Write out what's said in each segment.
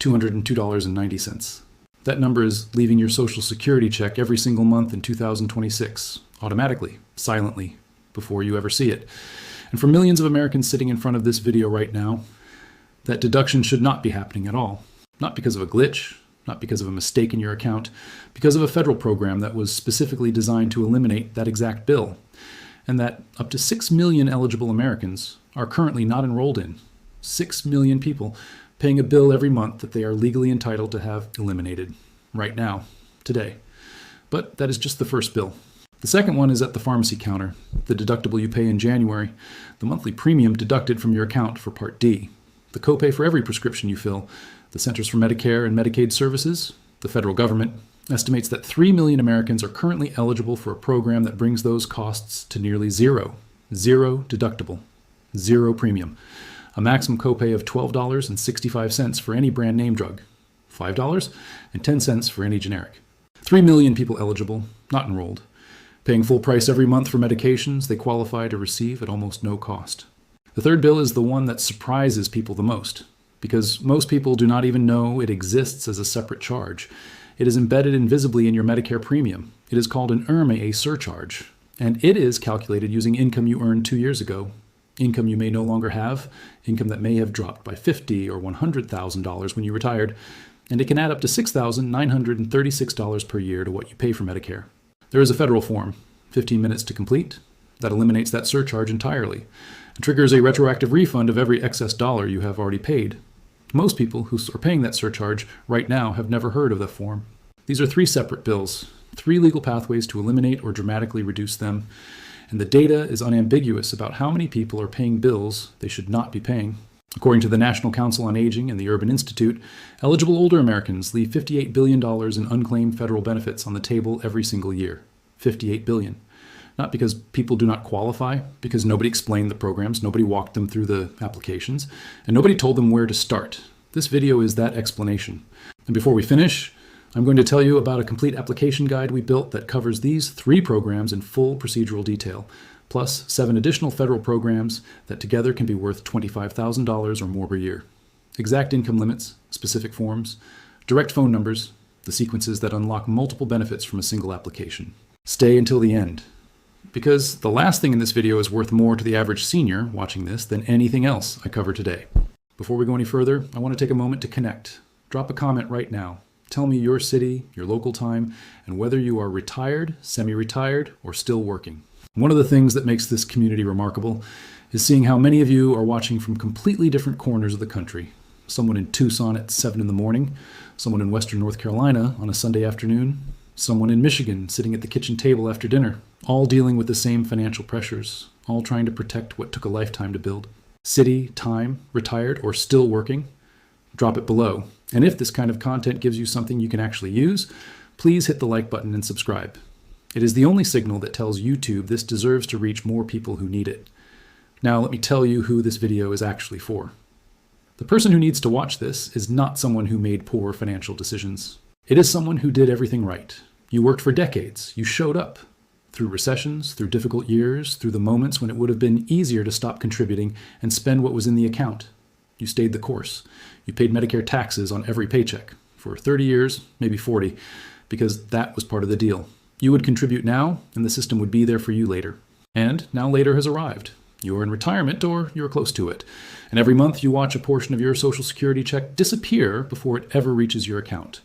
$202.90. That number is leaving your Social Security check every single month in 2026, automatically, silently, before you ever see it. And for millions of Americans sitting in front of this video right now, that deduction should not be happening at all. Not because of a glitch, not because of a mistake in your account, because of a federal program that was specifically designed to eliminate that exact bill, and that up to 6 million eligible Americans are currently not enrolled in. 6 million people paying a bill every month that they are legally entitled to have eliminated right now, today. But that is just the first bill. The second one is at the pharmacy counter, the deductible you pay in January, the monthly premium deducted from your account for Part D, the copay for every prescription you fill, the Centers for Medicare and Medicaid Services, the federal government, estimates that 3 million Americans are currently eligible for a program that brings those costs to nearly zero. Zero deductible, zero premium. A maximum copay of $12.65 for any brand name drug, $5.10 for any generic. 3 million people eligible, not enrolled, paying full price every month for medications they qualify to receive at almost no cost. The third bill is the one that surprises people the most, because most people do not even know it exists as a separate charge. It is embedded invisibly in your Medicare premium. It is called an IRMA, a surcharge, and it is calculated using income you earned 2 years ago, income you may no longer have, income that may have dropped by $50,000 or $100,000 when you retired, and it can add up to $6,936 per year to what you pay for Medicare. There is a federal form, 15 minutes to complete, that eliminates that surcharge entirely and triggers a retroactive refund of every excess dollar you have already paid. Most people who are paying that surcharge right now have never heard of the form. These are 3 separate bills, 3 legal pathways to eliminate or dramatically reduce them, and the data is unambiguous about how many people are paying bills they should not be paying. According to the National Council on Aging and the Urban Institute, eligible older Americans leave $58 billion in unclaimed federal benefits on the table every single year. $58 billion. Not because people do not qualify, because nobody explained the programs, nobody walked them through the applications, and nobody told them where to start. This video is that explanation. And before we finish, I'm going to tell you about a complete application guide we built that covers these 3 programs in full procedural detail, plus 7 additional federal programs that together can be worth $25,000 or more per year. Exact income limits, specific forms, direct phone numbers, the sequences that unlock multiple benefits from a single application. Stay until the end, because the last thing in this video is worth more to the average senior watching this than anything else I cover today. Before we go any further, I want to take a moment to connect. Drop a comment right now. Tell me your city, your local time, and whether you are retired, semi-retired, or still working. One of the things that makes this community remarkable is seeing how many of you are watching from completely different corners of the country. Someone in Tucson at 7 in the morning, someone in Western North Carolina on a Sunday afternoon, someone in Michigan sitting at the kitchen table after dinner, all dealing with the same financial pressures, all trying to protect what took a lifetime to build. City, time, retired, or still working? Drop it below. And if this kind of content gives you something you can actually use, please hit the like button and subscribe. It is the only signal that tells YouTube this deserves to reach more people who need it. Now let me tell you who this video is actually for. The person who needs to watch this is not someone who made poor financial decisions. It is someone who did everything right. You worked for decades. You showed up. Through recessions, through difficult years, through the moments when it would have been easier to stop contributing and spend what was in the account. You stayed the course. You paid Medicare taxes on every paycheck for 30 years, maybe 40, because that was part of the deal. You would contribute now, and the system would be there for you later. And now later has arrived. You are in retirement, or you're close to it. And every month you watch a portion of your Social Security check disappear before it ever reaches your account.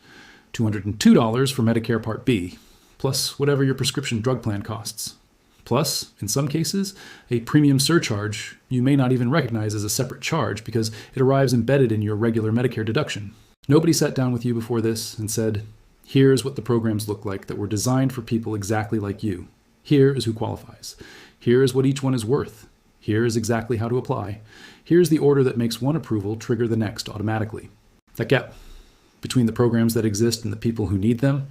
$202 for Medicare Part B, plus whatever your prescription drug plan costs. Plus, in some cases, a premium surcharge you may not even recognize as a separate charge because it arrives embedded in your regular Medicare deduction. Nobody sat down with you before this and said, here's what the programs look like that were designed for people exactly like you. Here is who qualifies. Here is what each one is worth. Here is exactly how to apply. Here's the order that makes one approval trigger the next automatically. That gap between the programs that exist and the people who need them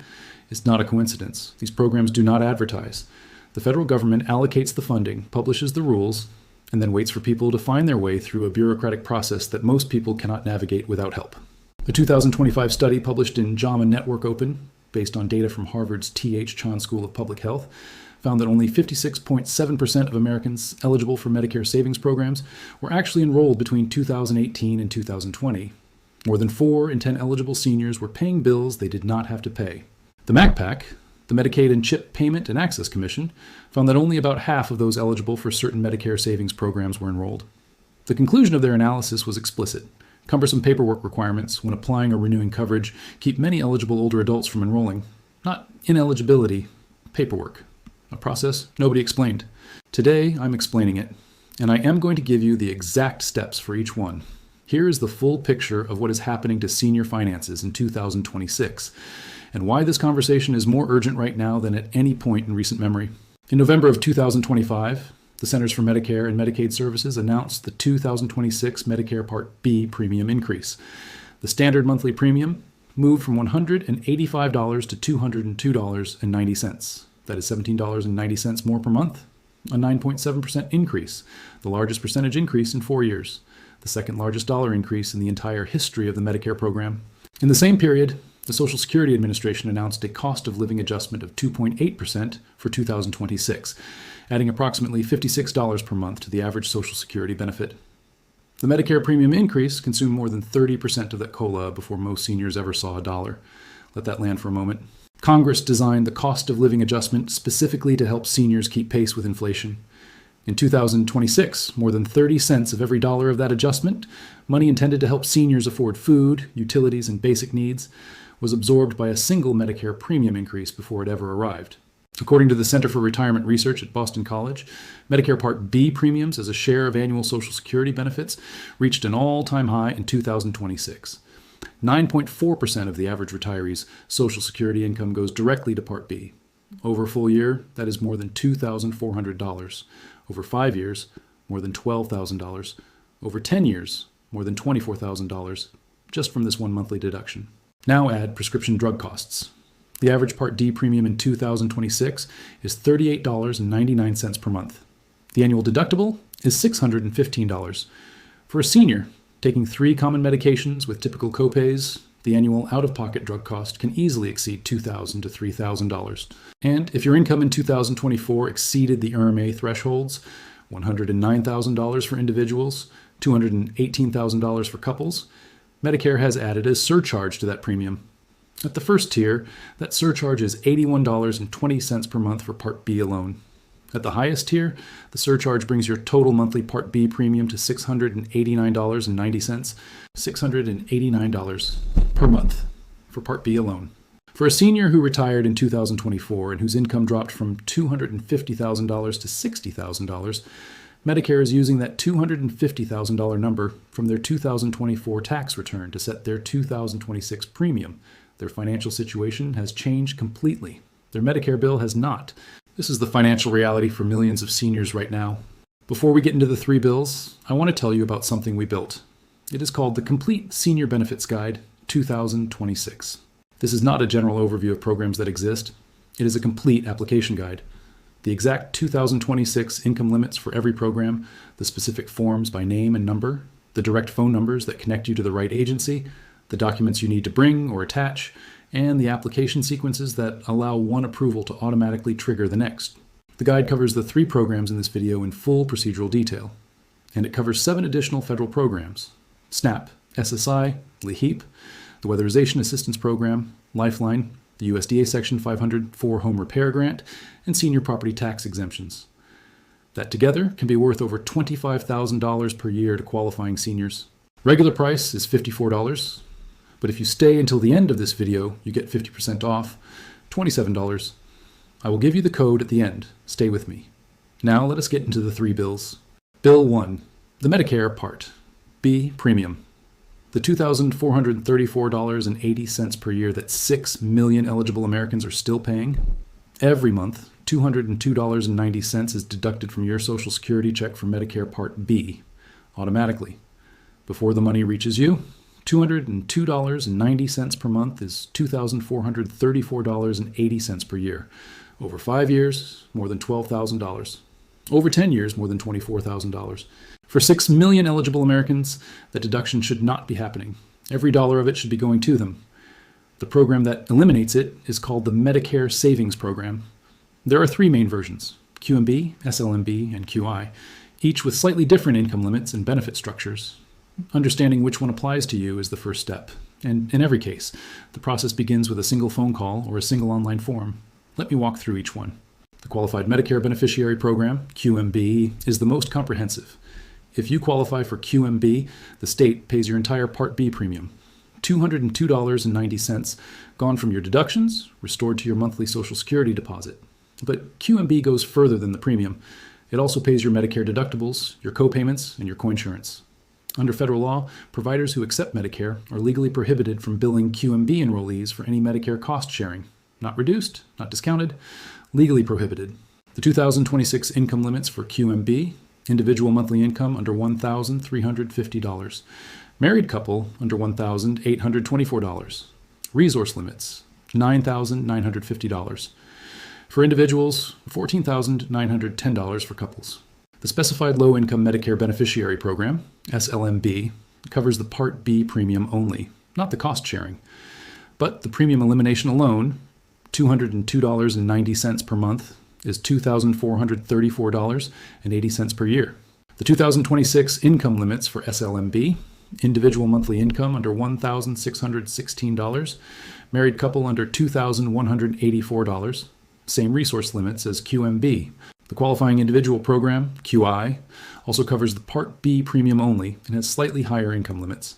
is not a coincidence. These programs do not advertise. The federal government allocates the funding, publishes the rules, and then waits for people to find their way through a bureaucratic process that most people cannot navigate without help. A 2025 study published in JAMA Network Open, based on data from Harvard's T.H. Chan School of Public Health, found that only 56.7% of Americans eligible for Medicare Savings Programs were actually enrolled between 2018 and 2020. More than 4 in 10 eligible seniors were paying bills they did not have to pay. The MACPAC, the Medicaid and CHIP Payment and Access Commission, found that only about half of those eligible for certain Medicare savings programs were enrolled. The conclusion of their analysis was explicit. Cumbersome paperwork requirements when applying or renewing coverage keep many eligible older adults from enrolling. Not ineligibility, paperwork. A process nobody explained. Today, I'm explaining it, and I am going to give you the exact steps for each one. Here is the full picture of what is happening to senior finances in 2026, and why this conversation is more urgent right now than at any point in recent memory. In November of 2025, the Centers for Medicare and Medicaid Services announced the 2026 Medicare Part B premium increase. The standard monthly premium moved from $185 to $202.90. That is $17.90 more per month, a 9.7% increase, the largest percentage increase in 4 years, the second largest dollar increase in the entire history of the Medicare program. In the same period, the Social Security Administration announced a cost of living adjustment of 2.8% for 2026, adding approximately $56 per month to the average Social Security benefit. The Medicare premium increase consumed more than 30% of that COLA before most seniors ever saw a dollar. Let that land for a moment. Congress designed the cost of living adjustment specifically to help seniors keep pace with inflation. In 2026, more than 30 cents of every dollar of that adjustment, money intended to help seniors afford food, utilities, and basic needs, was absorbed by a single Medicare premium increase before it ever arrived. According to the Center for Retirement Research at Boston College, Medicare Part B premiums as a share of annual Social Security benefits reached an all-time high in 2026. 9.4% of the average retiree's Social Security income goes directly to Part B. Over a full year, that is more than $2,400. Over 5 years, more than $12,000. Over 10 years, more than $24,000, just from this one monthly deduction. Now add prescription drug costs. The average Part D premium in 2026 is $38.99 per month. The annual deductible is $615. For a senior, taking 3 common medications with typical copays, the annual out-of-pocket drug cost can easily exceed $2,000 to $3,000. And if your income in 2024 exceeded the IRMA thresholds, $109,000 for individuals, $218,000 for couples, Medicare has added a surcharge to that premium. At the first tier, that surcharge is $81.20 per month for Part B alone. At the highest tier, the surcharge brings your total monthly Part B premium to $689.90, $689 per month for Part B alone. For a senior who retired in 2024 and whose income dropped from $250,000 to $60,000, Medicare is using that $250,000 number from their 2024 tax return to set their 2026 premium. Their financial situation has changed completely. Their Medicare bill has not. This is the financial reality for millions of seniors right now. Before we get into the 3 bills, I want to tell you about something we built. It is called the Complete Senior Benefits Guide 2026. This is not a general overview of programs that exist. It is a complete application guide. The exact 2026 income limits for every program, the specific forms by name and number, the direct phone numbers that connect you to the right agency, the documents you need to bring or attach, and the application sequences that allow one approval to automatically trigger the next. The guide covers the 3 programs in this video in full procedural detail, and it covers 7 additional federal programs: SNAP, SSI, LEHEAP, the Weatherization Assistance Program, Lifeline, the USDA Section 504 Home Repair Grant, and senior property tax exemptions. That together can be worth over $25,000 per year to qualifying seniors. Regular price is $54, but if you stay until the end of this video, you get 50% off, $27. I will give you the code at the end. Stay with me. Now let us get into the 3 bills. Bill 1, the Medicare Part B Premium. The $2,434.80 per year that 6 million eligible Americans are still paying. Every month, $202.90 is deducted from your Social Security check for Medicare Part B, automatically. Before the money reaches you, $202.90 per month is $2,434.80 per year. Over 5 years, more than $12,000. Over 10 years, more than $24,000. For 6 million eligible Americans, that deduction should not be happening. Every dollar of it should be going to them. The program that eliminates it is called the Medicare Savings Program. There are 3 main versions: QMB, SLMB, and QI, each with slightly different income limits and benefit structures. Understanding which one applies to you is the first step. And in every case, the process begins with a single phone call or a single online form. Let me walk through each one. The Qualified Medicare Beneficiary Program, QMB, is the most comprehensive. If you qualify for QMB, the state pays your entire Part B premium, $202.90, gone from your deductions, restored to your monthly Social Security deposit. But QMB goes further than the premium. It also pays your Medicare deductibles, your co-payments, and your coinsurance. Under federal law, providers who accept Medicare are legally prohibited from billing QMB enrollees for any Medicare cost sharing. Not reduced, not discounted, legally prohibited. The 2026 income limits for QMB: individual monthly income under $1,350. Married couple under $1,824. Resource limits: $9,950. For individuals, $14,910 for couples. The Specified Low-Income Medicare Beneficiary Program, SLMB, covers the Part B premium only, not the cost sharing. But the premium elimination alone, $202.90 per month, is $2,434.80 per year. The 2026 income limits for SLMB: individual monthly income under $1,616, married couple under $2,184, same resource limits as QMB. The Qualifying Individual Program, QI, also covers the Part B premium only and has slightly higher income limits.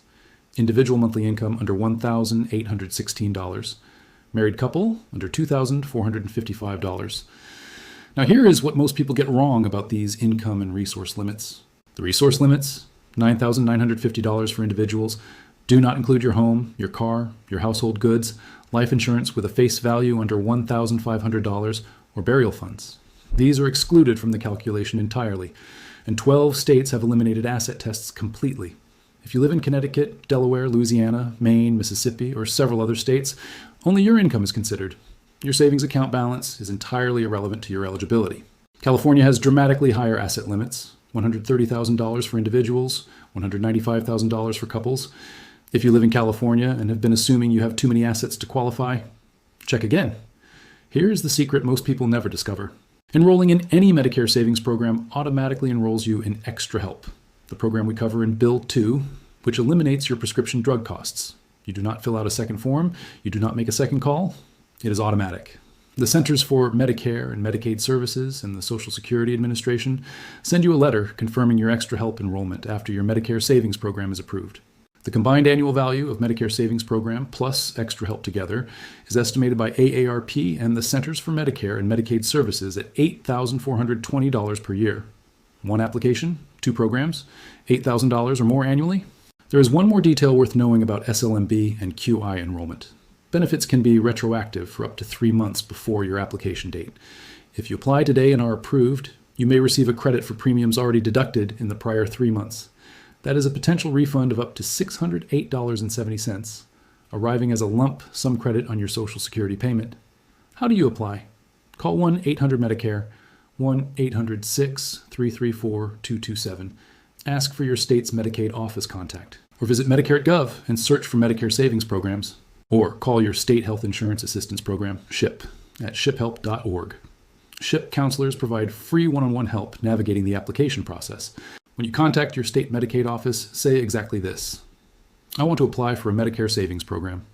Individual monthly income under $1,816. Married couple under $2,455. Now here is what most people get wrong about these income and resource limits. The resource limits, $9,950 for individuals, do not include your home, your car, your household goods, life insurance with a face value under $1,500, or burial funds. These are excluded from the calculation entirely, and 12 states have eliminated asset tests completely. If you live in Connecticut, Delaware, Louisiana, Maine, Mississippi, or several other states, only your income is considered. Your savings account balance is entirely irrelevant to your eligibility. California has dramatically higher asset limits: $130,000 for individuals, $195,000 for couples. If you live in California and have been assuming you have too many assets to qualify, check again. Here's the secret most people never discover. Enrolling in any Medicare Savings Program automatically enrolls you in Extra Help, the program we cover in Bill 2, which eliminates your prescription drug costs. You do not fill out a second form. You do not make a second call. It is automatic. The Centers for Medicare and Medicaid Services and the Social Security Administration send you a letter confirming your Extra Help enrollment after your Medicare Savings Program is approved. The combined annual value of Medicare Savings Program plus Extra Help together is estimated by AARP and the Centers for Medicare and Medicaid Services at $8,420 per year. One application, two programs, $8,000 or more annually. There is one more detail worth knowing about SLMB and QI enrollment. Benefits can be retroactive for up to 3 months before your application date. If you apply today and are approved, you may receive a credit for premiums already deducted in the prior 3 months. That is a potential refund of up to $608.70, arriving as a lump sum credit on your Social Security payment. How do you apply? Call 1-800-MEDICARE, 1-800-633-4227. Ask for your state's Medicaid office contact, or visit Medicare.gov and search for Medicare Savings Programs, or call your State Health Insurance Assistance Program, SHIP, at shiphelp.org. SHIP counselors provide free one-on-one help navigating the application process. When you contact your state Medicaid office, say exactly this: I want to apply for a Medicare Savings Program.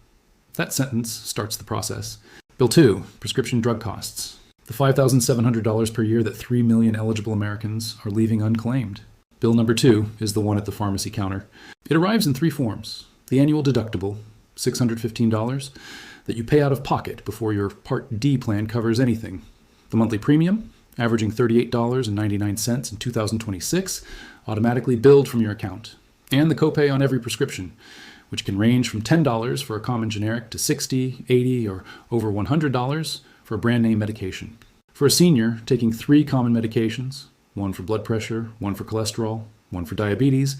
That sentence starts the process. Bill 2, prescription drug costs. The $5,700 per year that 3 million eligible Americans are leaving unclaimed. Bill number 2 is the one at the pharmacy counter. It arrives in 3 forms. The annual deductible, $615, that you pay out of pocket before your Part D plan covers anything. The monthly premium, averaging $38.99 in 2026, automatically billed from your account. And the copay on every prescription, which can range from $10 for a common generic to $60, $80, or over $100 for a brand name medication. For a senior taking 3 common medications, one for blood pressure, one for cholesterol, one for diabetes,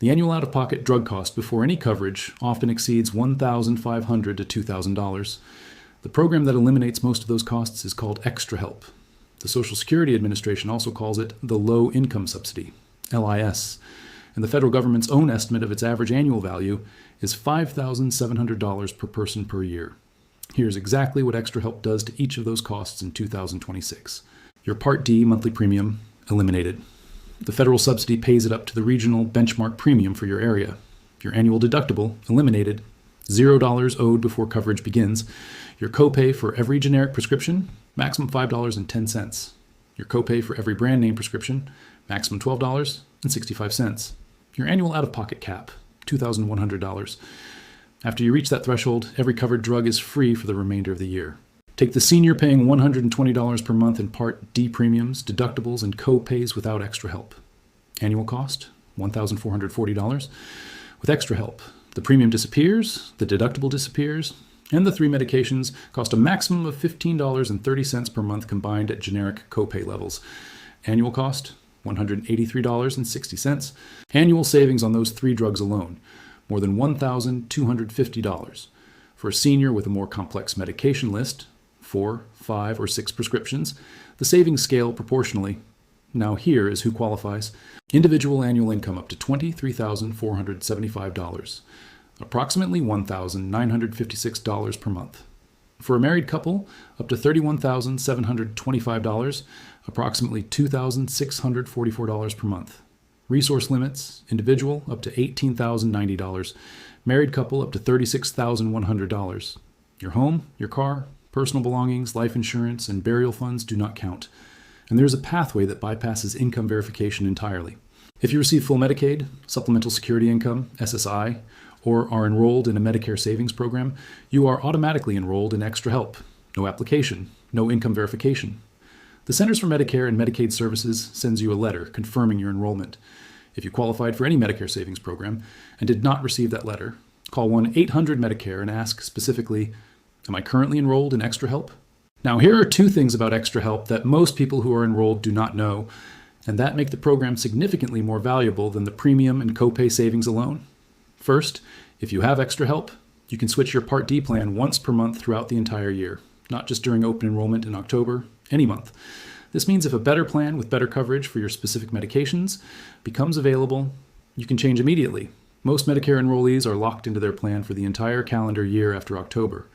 the annual out-of-pocket drug cost before any coverage often exceeds $1,500 to $2,000. The program that eliminates most of those costs is called Extra Help. The Social Security Administration also calls it the Low Income Subsidy, LIS, and the federal government's own estimate of its average annual value is $5,700 per person per year. Here's exactly what Extra Help does to each of those costs in 2026. Your Part D monthly premium eliminated. The federal subsidy pays it up to the regional benchmark premium for your area. Your annual deductible eliminated. $0 owed before coverage begins. Your copay for every generic prescription, maximum $5.10. Your copay for every brand name prescription, maximum $12.65. Your annual out-of-pocket cap, $2,100. After you reach that threshold, every covered drug is free for the remainder of the year. Take the senior paying $120 per month in Part D premiums, deductibles, and co-pays without extra help. Annual cost, $1,440. With extra help, the premium disappears, the deductible disappears, and the 3 medications cost a maximum of $15.30 per month combined at generic copay levels. Annual cost, $183.60. Annual savings on those 3 drugs alone, more than $1,250. For a senior with a more complex medication list, 4, 5, or 6 prescriptions, the savings scale proportionally. Now here is who qualifies. Individual annual income up to $23,475, approximately $1,956 per month. For a married couple, up to $31,725, approximately $2,644 per month. Resource limits, individual up to $18,090, married couple up to $36,100. Your home, your car, personal belongings, life insurance, and burial funds do not count. And there's a pathway that bypasses income verification entirely. If you receive full Medicaid, Supplemental Security Income, SSI, or are enrolled in a Medicare Savings Program, you are automatically enrolled in Extra Help. No application, no income verification. The Centers for Medicare and Medicaid Services sends you a letter confirming your enrollment. If you qualified for any Medicare Savings Program and did not receive that letter, call 1-800-MEDICARE and ask specifically, am I currently enrolled in Extra Help? Now, here are 2 things about Extra Help that most people who are enrolled do not know, and that make the program significantly more valuable than the premium and copay savings alone. First, if you have Extra Help, you can switch your Part D plan once per month throughout the entire year, not just during open enrollment in October, any month. This means if a better plan with better coverage for your specific medications becomes available, you can change immediately. Most Medicare enrollees are locked into their plan for the entire calendar year after October.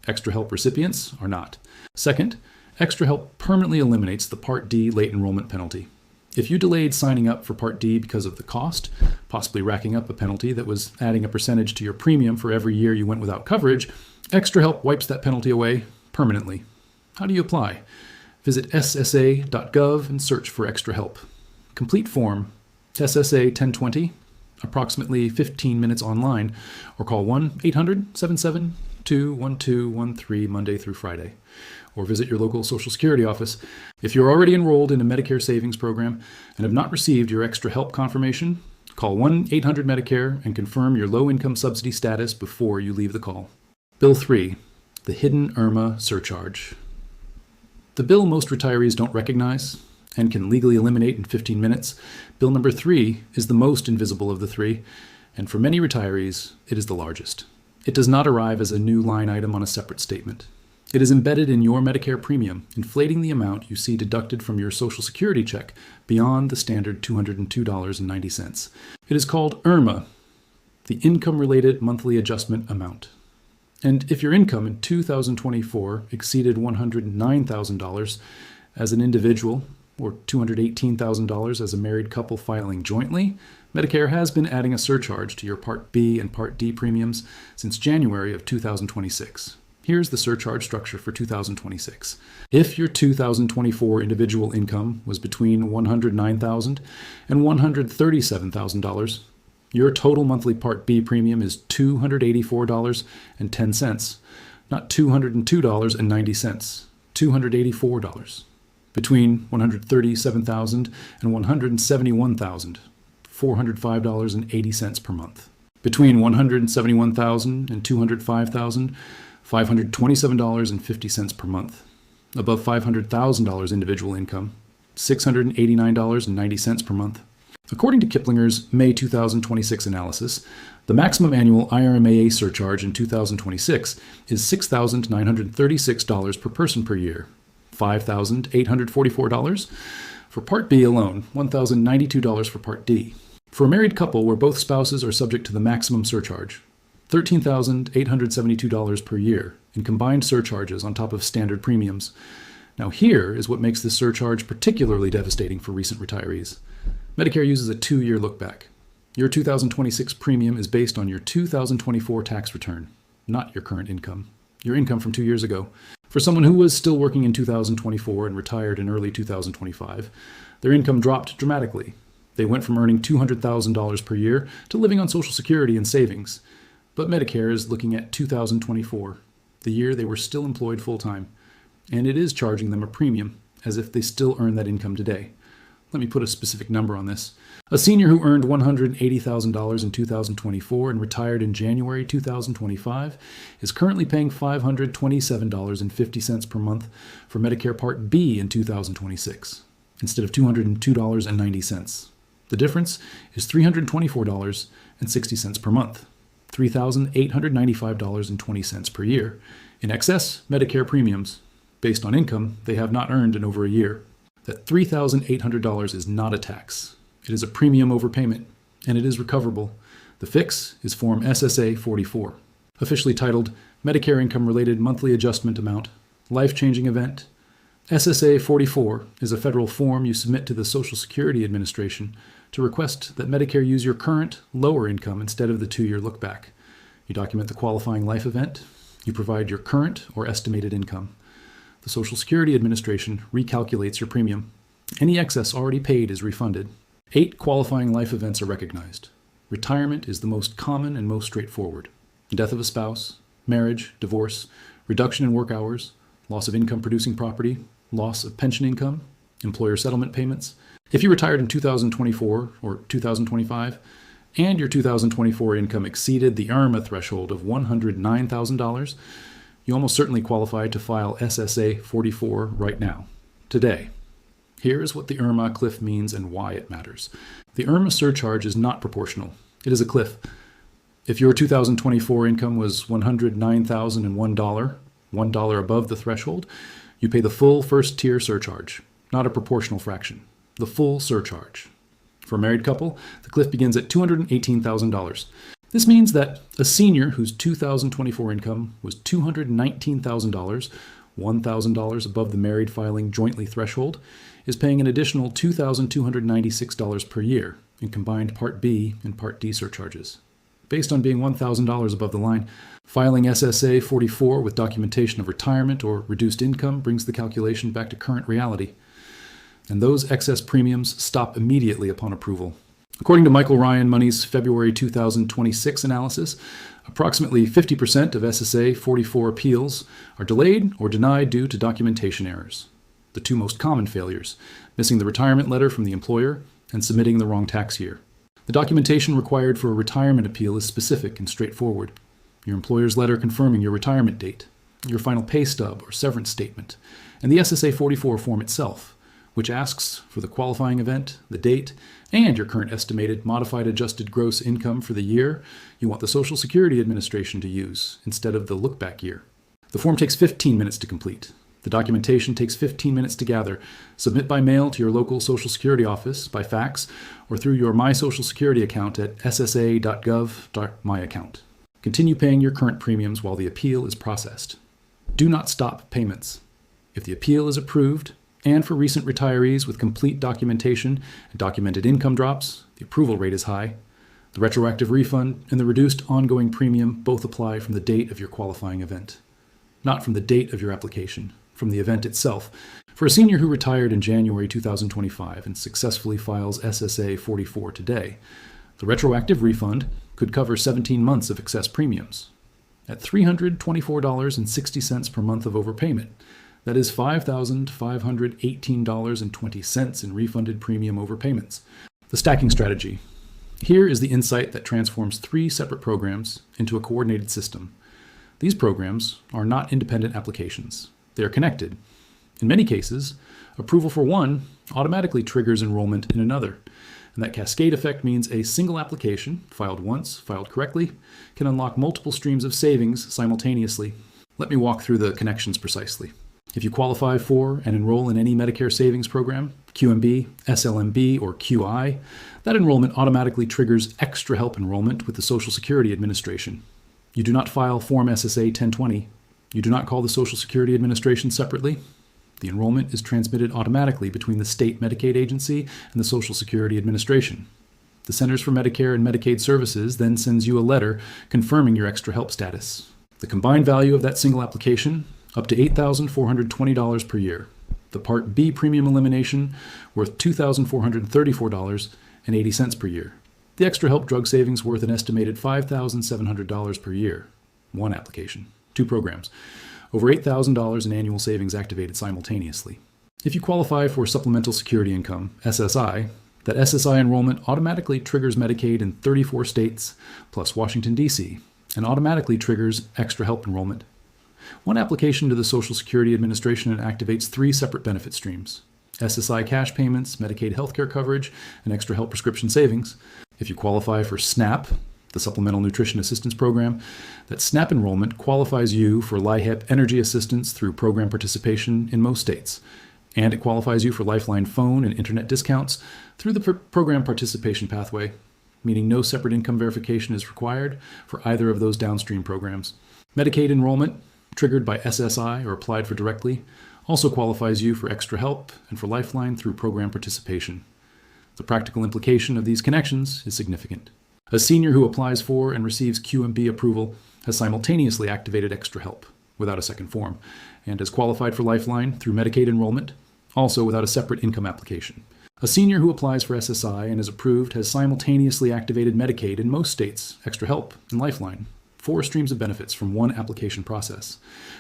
Extra Help recipients are not. Second, Extra Help permanently eliminates the Part D late enrollment penalty. If you delayed signing up for Part D because of the cost, possibly racking up a penalty that was adding a percentage to your premium for every year you went without coverage, Extra Help wipes that penalty away permanently. How do you apply? Visit ssa.gov and search for Extra Help. Complete form, SSA 1020, approximately 15 minutes online, or call 1-800-772-1213 Monday through Friday, or visit your local Social Security office. If you're already enrolled in a Medicare Savings Program and have not received your Extra Help confirmation, call 1-800-MEDICARE and confirm your low-income subsidy status before you leave the call. Bill 3, the hidden IRMA surcharge. The bill most retirees don't recognize and can legally eliminate in 15 minutes, Bill number 3 is the most invisible of the 3, and for many retirees, it is the largest. It does not arrive as a new line item on a separate statement. It is embedded in your Medicare premium, inflating the amount you see deducted from your Social Security check beyond the standard $202.90. It is called IRMA, the Income-Related Monthly Adjustment Amount. And if your income in 2024 exceeded $109,000 as an individual or $218,000 as a married couple filing jointly, Medicare has been adding a surcharge to your Part B and Part D premiums since January of 2026. Here's the surcharge structure for 2026. If your 2024 individual income was between $109,000 and $137,000, your total monthly Part B premium is $284.10, not $202.90, $284. Between $137,000 and $171,000, $405.80 per month. Between $171,000 and $205,000, $527.50 per month. Above $500,000 individual income, $689.90 per month. According to Kiplinger's May 2026 analysis, the maximum annual IRMAA surcharge in 2026 is $6,936 per person per year, $5,844 for Part B alone, $1,092 for Part D. For a married couple where both spouses are subject to the maximum surcharge, $13,872 per year in combined surcharges on top of standard premiums. Now here is what makes this surcharge particularly devastating for recent retirees. Medicare uses a 2-year look-back. Your 2026 premium is based on your 2024 tax return, not your current income, your income from 2 years ago. For someone who was still working in 2024 and retired in early 2025, their income dropped dramatically. They went from earning $200,000 per year to living on Social Security and savings. But Medicare is looking at 2024, the year they were still employed full-time, and it is charging them a premium, as if they still earn that income today. Let me put a specific number on this. A senior who earned $180,000 in 2024 and retired in January 2025 is currently paying $527.50 per month for Medicare Part B in 2026, instead of $202.90. The difference is $324.60 per month, $3,895.20 per year. In excess, Medicare premiums, based on income they have not earned in over a year. That $3,800 is not a tax. It is a premium overpayment, and it is recoverable. The fix is Form SSA 44, officially titled Medicare Income-Related Monthly Adjustment Amount, Life-Changing Event. SSA 44 is a federal form you submit to the Social Security Administration to request that Medicare use your current, lower income instead of the 2-year look-back. You document the qualifying life event. You provide your current or estimated income. The Social Security Administration recalculates your premium. Any excess already paid is refunded. 8 qualifying life events are recognized. Retirement is the most common and most straightforward. Death of a spouse, marriage, divorce, reduction in work hours, loss of income-producing property, loss of pension income, employer settlement payments. If you retired in 2024 or 2025, and your 2024 income exceeded the IRMA threshold of $109,000, you almost certainly qualify to file SSA 44 right now, today. Here is what the IRMA cliff means and why it matters. The IRMA surcharge is not proportional. It is a cliff. If your 2024 income was $109,001, $1 above the threshold, you pay the full first-tier surcharge, not a proportional fraction, the full surcharge. For a married couple, the cliff begins at $218,000. This means that a senior whose 2024 income was $219,000, $1,000 above the married filing jointly threshold, is paying an additional $2,296 per year in combined Part B and Part D surcharges. Based on being $1,000 above the line, filing SSA 44 with documentation of retirement or reduced income brings the calculation back to current reality. And those excess premiums stop immediately upon approval. According to Michael Ryan Money's February 2026 analysis, approximately 50% of SSA 44 appeals are delayed or denied due to documentation errors. The 2 most common failures: missing the retirement letter from the employer and submitting the wrong tax year. The documentation required for a retirement appeal is specific and straightforward. Your employer's letter confirming your retirement date, your final pay stub or severance statement, and the SSA 44 form itself, which asks for the qualifying event, the date, and your current estimated modified adjusted gross income for the year you want the Social Security Administration to use instead of the look-back year. The form takes 15 minutes to complete. The documentation takes 15 minutes to gather. Submit by mail to your local Social Security office, by fax, or through your My Social Security account at ssa.gov.myaccount. Continue paying your current premiums while the appeal is processed. Do not stop payments. If the appeal is approved, and for recent retirees with complete documentation and documented income drops, the approval rate is high. The retroactive refund and the reduced ongoing premium both apply from the date of your qualifying event, not from the date of your application, from the event itself. For a senior who retired in January 2025 and successfully files SSA 44 today, the retroactive refund could cover 17 months of excess premiums at $324.60 per month of overpayment. That is $5,518.20 in refunded premium overpayments. The stacking strategy. Here is the insight that transforms 3 separate programs into a coordinated system. These programs are not independent applications. They are connected. In many cases, approval for one automatically triggers enrollment in another. And that cascade effect means a single application, filed once, filed correctly, can unlock multiple streams of savings simultaneously. Let me walk through the connections precisely. If you qualify for and enroll in any Medicare Savings Program, QMB, SLMB, or QI, that enrollment automatically triggers extra help enrollment with the Social Security Administration. You do not file Form SSA 1020. You do not call the Social Security Administration separately. The enrollment is transmitted automatically between the state Medicaid agency and the Social Security Administration. The Centers for Medicare and Medicaid Services then sends you a letter confirming your extra help status. The combined value of that single application, up to $8,420 per year. The Part B premium elimination, worth $2,434.80 per year. The extra help drug savings worth an estimated $5,700 per year. One application, 2 programs. Over $8,000 in annual savings activated simultaneously. If you qualify for Supplemental Security Income, SSI, that SSI enrollment automatically triggers Medicaid in 34 states, plus Washington, D.C., and automatically triggers extra help enrollment. One application to the Social Security Administration activates 3 separate benefit streams: SSI cash payments, Medicaid healthcare coverage, and extra help prescription savings. If you qualify for SNAP, the Supplemental Nutrition Assistance Program, that SNAP enrollment qualifies you for LIHEAP energy assistance through program participation in most states, and it qualifies you for Lifeline phone and internet discounts through the program participation pathway, meaning no separate income verification is required for either of those downstream programs. Medicaid enrollment, triggered by SSI or applied for directly, also qualifies you for extra help and for Lifeline through program participation. The practical implication of these connections is significant. A senior who applies for and receives QMB approval has simultaneously activated extra help without a second form, and has qualified for Lifeline through Medicaid enrollment, also without a separate income application. A senior who applies for SSI and is approved has simultaneously activated Medicaid in most states, extra help, and Lifeline. 4 streams of benefits from one application process.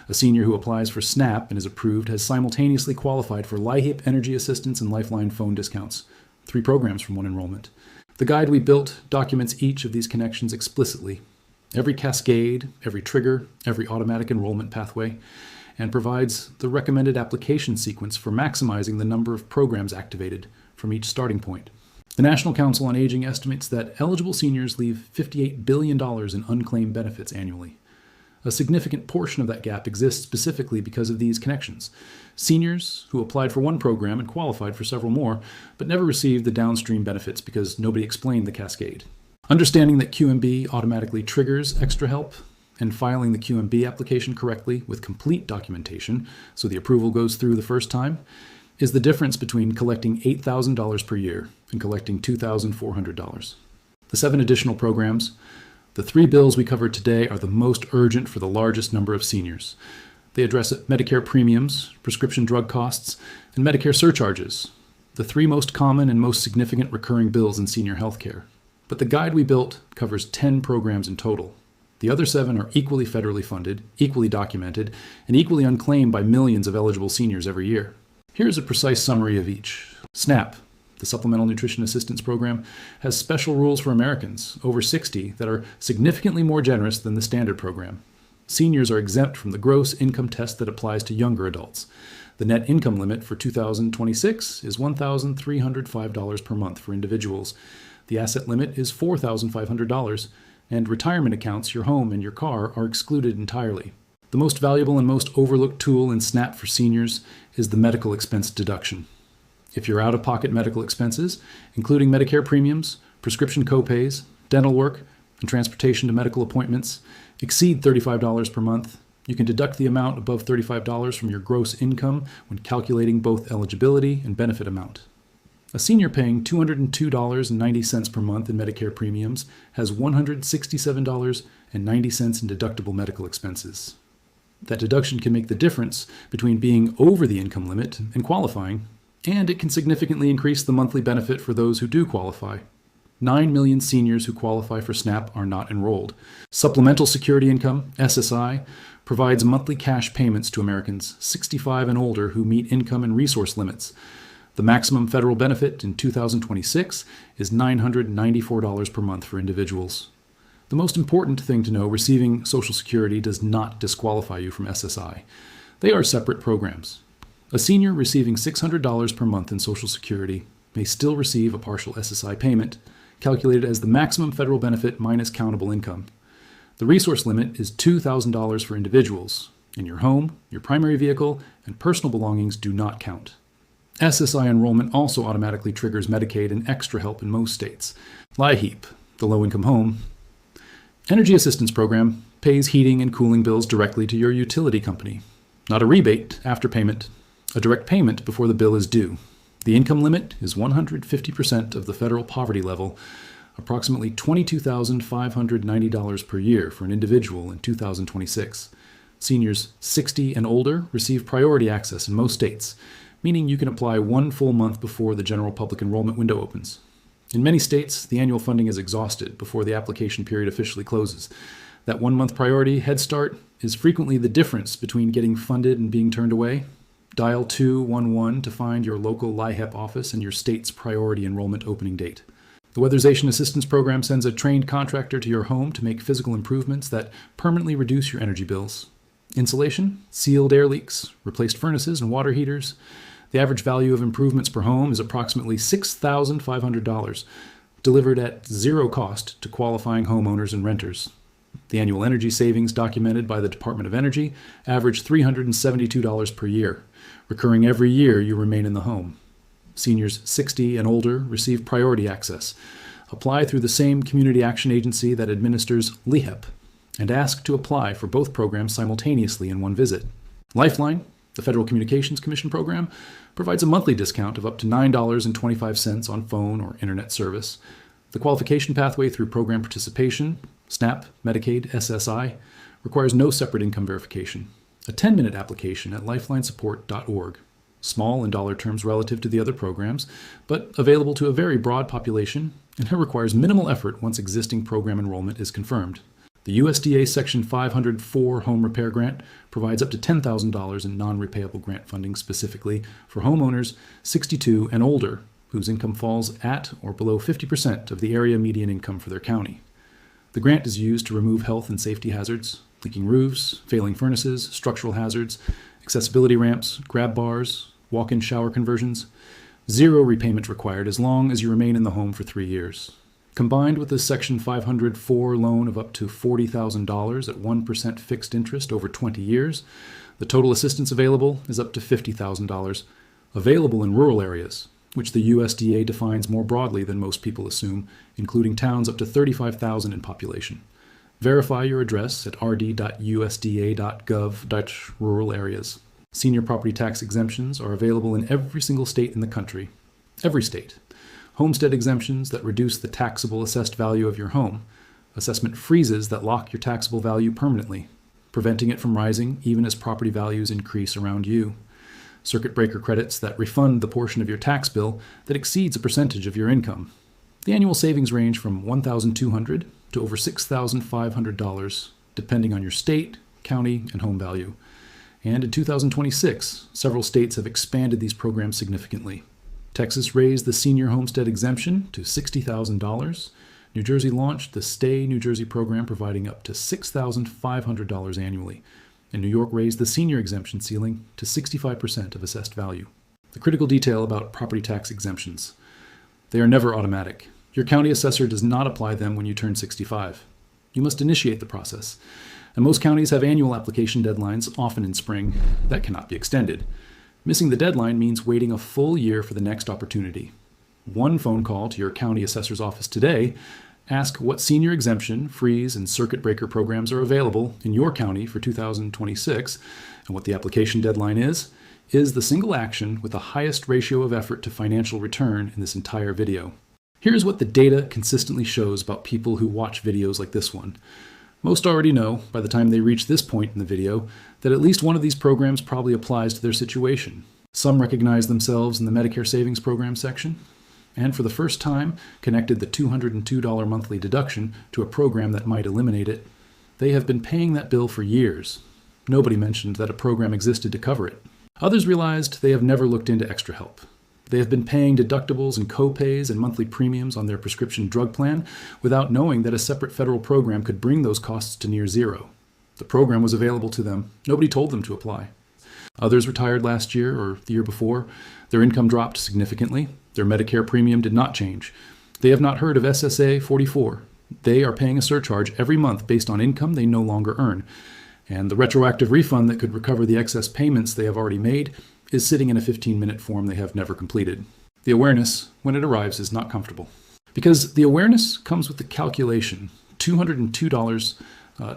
A senior who applies for SNAP and is approved has simultaneously qualified for LIHEAP energy assistance and Lifeline phone discounts. 3 programs from one enrollment. The guide we built documents each of these connections explicitly, every cascade, every trigger, every automatic enrollment pathway, and provides the recommended application sequence for maximizing the number of programs activated from each starting point. The National Council on Aging estimates that eligible seniors leave $58 billion in unclaimed benefits annually. A significant portion of that gap exists specifically because of these connections. Seniors who applied for one program and qualified for several more, but never received the downstream benefits because nobody explained the cascade. Understanding that QMB automatically triggers extra help and filing the QMB application correctly with complete documentation, so the approval goes through the first time, is the difference between collecting $8,000 per year and collecting $2,400. The 7 additional programs, the 3 bills we covered today, are the most urgent for the largest number of seniors. They address Medicare premiums, prescription drug costs, and Medicare surcharges, the 3 most common and most significant recurring bills in senior health care. But the guide we built covers 10 programs in total. The other 7 are equally federally funded, equally documented, and equally unclaimed by millions of eligible seniors every year. Here's a precise summary of each. SNAP, the Supplemental Nutrition Assistance Program, has special rules for Americans over 60 that are significantly more generous than the standard program. Seniors are exempt from the gross income test that applies to younger adults. The net income limit for 2026 is $1,305 per month for individuals. The asset limit is $4,500, and retirement accounts, your home and your car, are excluded entirely. The most valuable and most overlooked tool in SNAP for seniors is the medical expense deduction. If your out-of-pocket medical expenses, including Medicare premiums, prescription copays, dental work, and transportation to medical appointments, exceed $35 per month, you can deduct the amount above $35 from your gross income when calculating both eligibility and benefit amount. A senior paying $202.90 per month in Medicare premiums has $167.90 in deductible medical expenses. That deduction can make the difference between being over the income limit and qualifying, and it can significantly increase the monthly benefit for those who do qualify. 9 million seniors who qualify for SNAP are not enrolled. Supplemental Security Income, SSI, provides monthly cash payments to Americans 65 and older who meet income and resource limits. The maximum federal benefit in 2026 is $994 per month for individuals. The most important thing to know: receiving Social Security does not disqualify you from SSI. They are separate programs. A senior receiving $600 per month in Social Security may still receive a partial SSI payment, calculated as the maximum federal benefit minus countable income. The resource limit is $2,000 for individuals, and your home, your primary vehicle, and personal belongings do not count. SSI enrollment also automatically triggers Medicaid and extra help in most states. LIHEAP, the low-income home energy assistance program, pays heating and cooling bills directly to your utility company, not a rebate after payment. a direct payment before the bill is due. The income limit is 150% of the federal poverty level, approximately $22,590 per year for an individual in 2026. Seniors 60 and older receive priority access in most states, meaning you can apply one full month before the general public enrollment window opens. In many states, the annual funding is exhausted before the application period officially closes. That 1 month priority Head Start is frequently the difference between getting funded and being turned away. Dial 211 to find your local LIHEP office and your state's priority enrollment opening date. The Weatherization Assistance Program sends a trained contractor to your home to make physical improvements that permanently reduce your energy bills. Insulation, sealed air leaks, replaced furnaces and water heaters. The average value of improvements per home is approximately $6,500, delivered at zero cost to qualifying homeowners and renters. The annual energy savings documented by the Department of Energy average $372 per year, recurring every year you remain in the home. Seniors 60 and older receive priority access. Apply through the same community action agency that administers LIHEP, and ask to apply for both programs simultaneously in one visit. Lifeline, the Federal Communications Commission program, provides a monthly discount of up to $9.25 on phone or internet service. The qualification pathway through program participation, SNAP, Medicaid, SSI, requires no separate income verification. A 10-minute application at lifelinesupport.org. Small in dollar terms relative to the other programs, but available to a very broad population, and it requires minimal effort once existing program enrollment is confirmed. The USDA Section 504 Home Repair Grant provides up to $10,000 in non-repayable grant funding specifically for homeowners 62 and older whose income falls at or below 50% of the area median income for their county. The grant is used to remove health and safety hazards, leaking roofs, failing furnaces, structural hazards, accessibility ramps, grab bars, walk-in shower conversions. Zero repayment required as long as you remain in the home for 3 years. Combined with the Section 504 loan of up to $40,000 at 1% fixed interest over 20 years, the total assistance available is up to $50,000, available in rural areas, which the USDA defines more broadly than most people assume, including towns up to 35,000 in population. Verify your address at rd.usda.gov/rural areas. Senior property tax exemptions are available in every single state in the country. Every state. Homestead exemptions that reduce the taxable assessed value of your home. Assessment freezes that lock your taxable value permanently, preventing it from rising even as property values increase around you. Circuit breaker credits that refund the portion of your tax bill that exceeds a percentage of your income. The annual savings range from $1,200 to over $6,500, depending on your state, county, and home value. And in 2026, several states have expanded these programs significantly. Texas raised the senior homestead exemption to $60,000. New Jersey launched the Stay New Jersey program, providing up to $6,500 annually. And New York raised the senior exemption ceiling to 65% of assessed value. The critical detail about property tax exemptions. They are never automatic. Your county assessor does not apply them when you turn 65. You must initiate the process. And most counties have annual application deadlines, often in spring, that cannot be extended. Missing the deadline means waiting a full year for the next opportunity. One phone call to your county assessor's office today. Ask what senior exemption, freeze, and circuit breaker programs are available in your county for 2026, and what the application deadline is the single action with the highest ratio of effort to financial return in this entire video. Here's what the data consistently shows about people who watch videos like this one. Most already know, by the time they reach this point in the video, that at least one of these programs probably applies to their situation. Some recognize themselves in the Medicare Savings Program section, and for the first time connected the $202 monthly deduction to a program that might eliminate it. They have been paying that bill for years. Nobody mentioned that a program existed to cover it. Others realized they have never looked into extra help. They have been paying deductibles and co-pays and monthly premiums on their prescription drug plan without knowing that a separate federal program could bring those costs to near zero. The program was available to them. Nobody told them to apply. Others retired last year or the year before. Their income dropped significantly. Their Medicare premium did not change. They have not heard of SSA 44. They are paying a surcharge every month based on income they no longer earn. And the retroactive refund that could recover the excess payments they have already made is sitting in a 15-minute form they have never completed. The awareness, when it arrives, is not comfortable. Because the awareness comes with the calculation, $202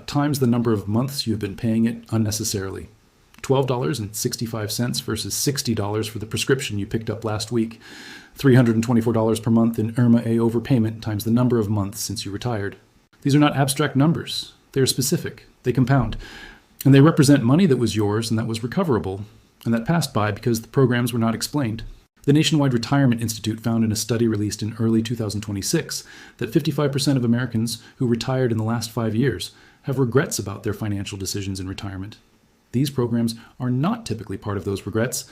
times the number of months you have been paying it unnecessarily. $12.65 versus $60 for the prescription you picked up last week. $324 per month in IRMA A overpayment times the number of months since you retired. These are not abstract numbers. They are specific. They compound. And they represent money that was yours and that was recoverable, and that passed by because the programs were not explained. The Nationwide Retirement Institute found in a study released in early 2026 that 55% of Americans who retired in the last 5 years have regrets about their financial decisions in retirement. These programs are not typically part of those regrets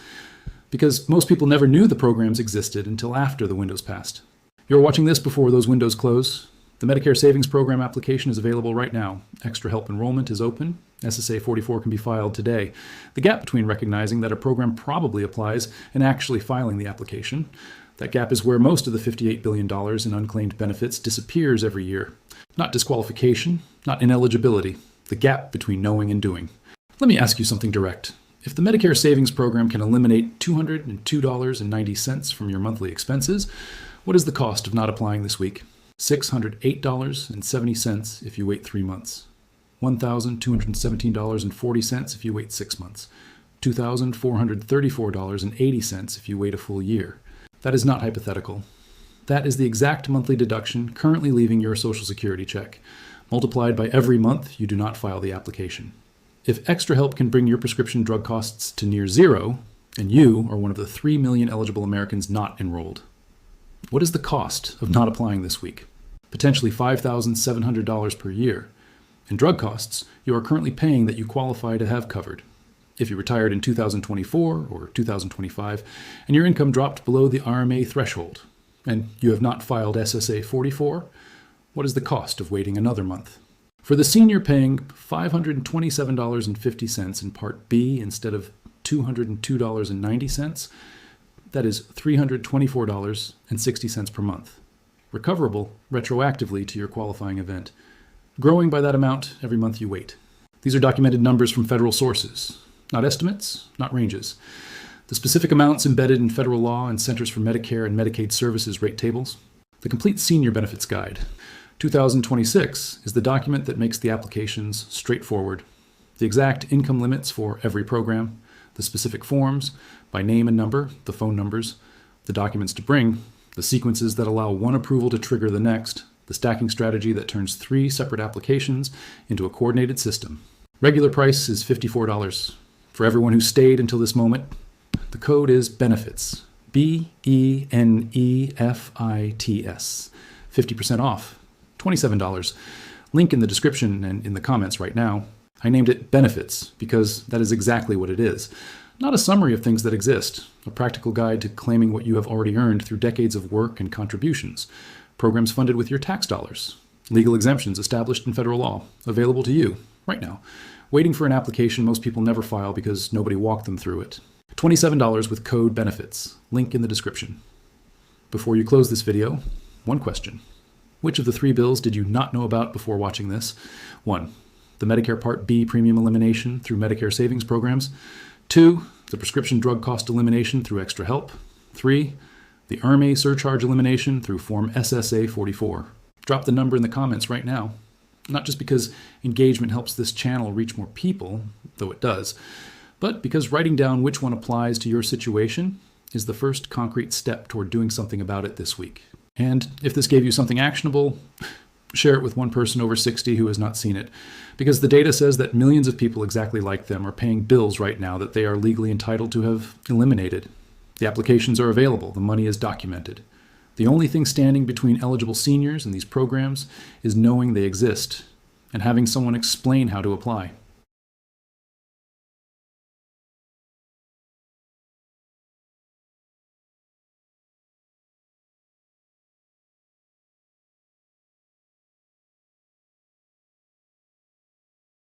because most people never knew the programs existed until after the windows passed. You're watching this before those windows close. The Medicare Savings Program application is available right now. Extra Help enrollment is open. SSA 44 can be filed today. The gap between recognizing that a program probably applies and actually filing the application, that gap is where most of the $58 billion in unclaimed benefits disappears every year. Not disqualification, not ineligibility. The gap between knowing and doing. Let me ask you something direct. If the Medicare Savings Program can eliminate $202.90 from your monthly expenses, what is the cost of not applying this week? $608.70 if you wait 3 months. $1,217.40 if you wait 6 months. $2,434.80 if you wait a full year. That is not hypothetical. That is the exact monthly deduction currently leaving your Social Security check, multiplied by every month you do not file the application. If Extra Help can bring your prescription drug costs to near zero, and you are one of the 3 million eligible Americans not enrolled, what is the cost of not applying this week? Potentially $5,700 per year. In drug costs, you are currently paying that you qualify to have covered. If you retired in 2024 or 2025, and your income dropped below the RMA threshold, and you have not filed SSA 44, what is the cost of waiting another month? For the senior paying $527.50 in Part B instead of $202.90, that is $324.60 per month. Recoverable retroactively to your qualifying event, growing by that amount every month you wait. These are documented numbers from federal sources, not estimates, not ranges. The specific amounts embedded in federal law and Centers for Medicare and Medicaid Services rate tables. The Complete Senior Benefits Guide, 2026, is the document that makes the applications straightforward. The exact income limits for every program, the specific forms, by name and number, the phone numbers, the documents to bring, the sequences that allow one approval to trigger the next, the stacking strategy that turns 3 separate applications into a coordinated system. Regular price is $54. For everyone who stayed until this moment, the code is BENEFITS. BENEFITS. 50% off. $27. Link in the description and in the comments right now. I named it Benefits because that is exactly what it is. Not a summary of things that exist, a practical guide to claiming what you have already earned through decades of work and contributions. Programs funded with your tax dollars. Legal exemptions established in federal law, available to you right now. Waiting for an application most people never file because nobody walked them through it. $27 with code BENEFITS. Link in the description. Before you close this video, one question. Which of the 3 bills did you not know about before watching this? 1. The Medicare Part B premium elimination through Medicare Savings Programs. 2. The prescription drug cost elimination through Extra Help. 3. The IRMA surcharge elimination through Form SSA 44. Drop the number in the comments right now. Not just because engagement helps this channel reach more people, though it does, but because writing down which one applies to your situation is the first concrete step toward doing something about it this week. And if this gave you something actionable, share it with one person over 60 who has not seen it, because the data says that millions of people exactly like them are paying bills right now that they are legally entitled to have eliminated. The applications are available. The money is documented. The only thing standing between eligible seniors and these programs is knowing they exist and having someone explain how to apply.